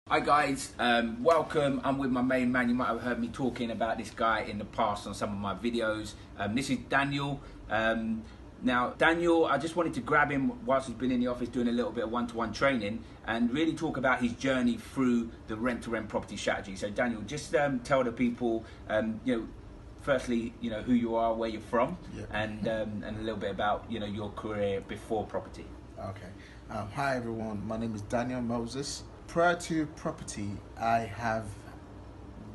Hi guys, welcome. I'm with my main man. You might have heard me talking about this guy in the past on some of my videos. This is Daniel. Now, Daniel, I just wanted to grab him whilst he's been in the office doing a little bit of one-to-one training and really talk about his journey through the rent-to-rent property strategy. So, Daniel, just tell the people, firstly, who you are, where you're from, and a little bit about, your career before property. Okay. Hi everyone. My name is Daniel Moses. Prior to property, I have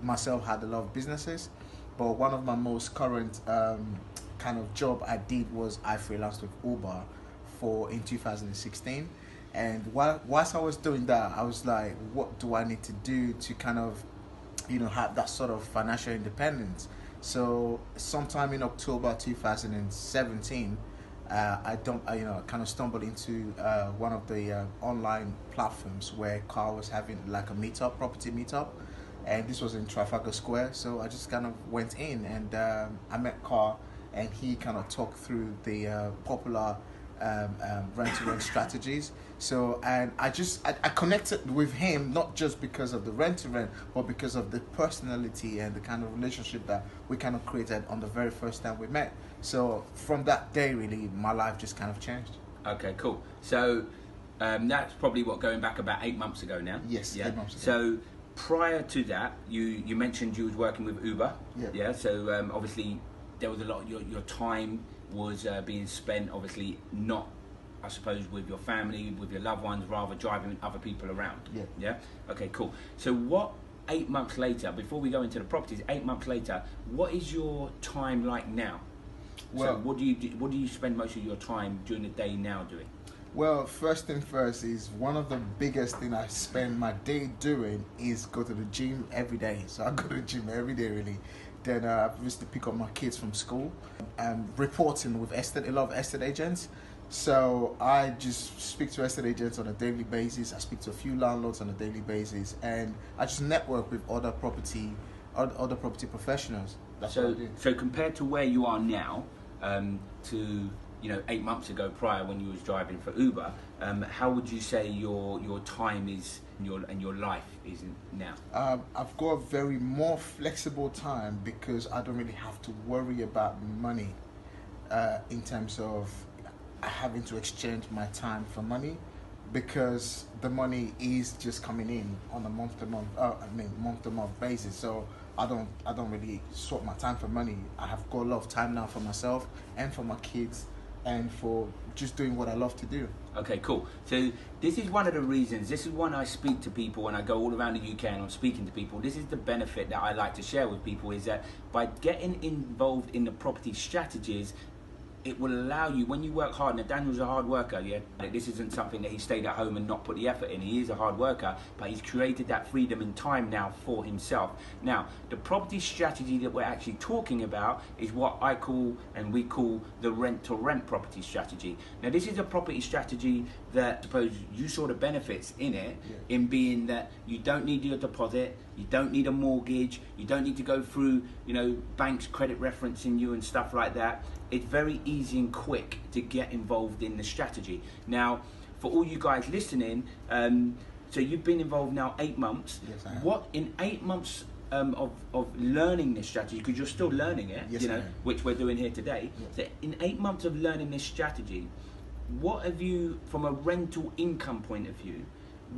myself had a lot of businesses, but one of my most current kind of job I did was I freelanced with Uber in 2016. And whilst I was doing that, I was like, what do I need to do to kind of, have that sort of financial independence? So sometime in October 2017, I kind of stumbled into one of the online platforms where Carl was having like a property meetup, and this was in Trafalgar Square. So I just kind of went in and I met Carl, and he kind of talked through the popular rent-to-rent strategies. So, and I connected with him not just because of the rent-to-rent, but because of the personality and the kind of relationship that we kind of created on the very first time we met. So from that day, really, my life just kind of changed. Okay, cool. So that's probably going back about 8 months ago now. Yes, yeah. 8 months ago. So prior to that, you mentioned you was working with Uber. Yeah. So obviously there was a lot of your time was being spent, obviously not, I suppose, with your family, with your loved ones, rather driving other people around. Yeah. Okay, cool. So what, 8 months later, before we go into the properties, 8 months later, what is your time like now? Well, so what do you spend most of your time during the day now doing? Well, first thing first is one of the biggest thing I spend my day doing is go to the gym every day. So I go to the gym every day, really. Then I used to pick up my kids from school. I'm reporting with a lot of estate agents. So I just speak to estate agents on a daily basis. I speak to a few landlords on a daily basis, and I just network with other property professionals. That's what I do. So compared to where you are now, to 8 months ago prior when you was driving for Uber, how would you say your time is and your life is now? I've got a very more flexible time because I don't really have to worry about money in terms of having to exchange my time for money, because the money is just coming in on a month-to-month basis. So I don't really swap my time for money. I have got a lot of time now for myself and for my kids and for just doing what I love to do. Okay, cool. So this is one of the reasons, this is when I speak to people, when I go all around the UK and I'm speaking to people, this is the benefit that I like to share with people, is that by getting involved in the property strategies, it will allow you, when you work hard, now Daniel's a hard worker, yeah? This isn't something that he stayed at home and not put the effort in. He is a hard worker, but he's created that freedom and time now for himself. Now, the property strategy that we're actually talking about is what I call, and we call, the rent-to-rent property strategy. Now, this is a property strategy that, I suppose, you saw the benefits in it, in being that you don't need your deposit, you don't need a mortgage, you don't need to go through, banks credit referencing you and stuff like that. It's very easy and quick to get involved in the strategy. Now, for all you guys listening, so you've been involved now 8 months. Yes, I have. What, in 8 months of learning this strategy, because you're still learning it, which we're doing here today. So in 8 months of learning this strategy, what have you, from a rental income point of view,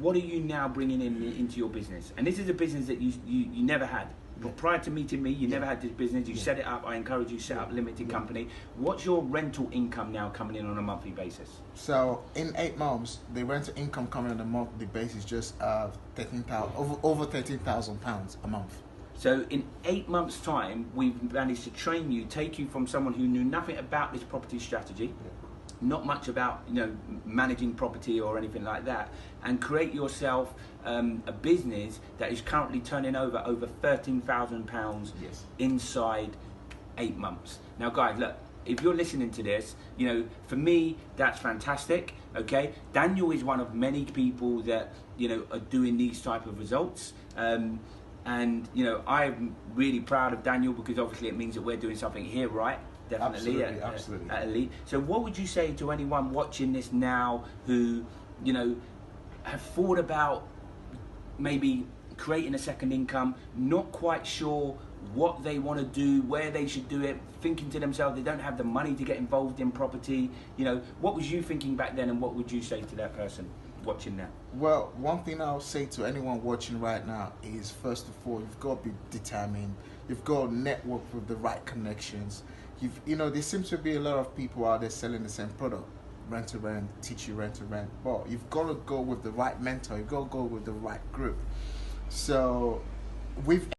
what are you now bringing into your business? And this is a business that you never had. But prior to meeting me, you never had this business. You set it up. I encourage you to set up a limited company. What's your rental income now coming in on a monthly basis? So in 8 months, the rental income coming on a monthly basis just over £13,000 a month. So in 8 months' time, we've managed to train you, take you from someone who knew nothing about this property strategy, not much about managing property or anything like that, and create yourself a business that is currently turning over £13,000 inside 8 months. Now guys, look, if you're listening to this, for me, that's fantastic. Okay, Daniel is one of many people that are doing these type of results, and I'm really proud of Daniel, because obviously it means that we're doing something here right. Definitely, absolutely. At elite. So what would you say to anyone watching this now who, have thought about maybe creating a second income, not quite sure what they want to do, where they should do it, thinking to themselves they don't have the money to get involved in property. You know, what was you thinking back then, and what would you say to that person watching now? Well, one thing I'll say to anyone watching right now is, first of all, you've got to be determined. You've got to network with the right connections. There seems to be a lot of people out there selling the same product, rent to rent, teach you rent to rent. But you've got to go with the right mentor. You've got to go with the right group. So, we've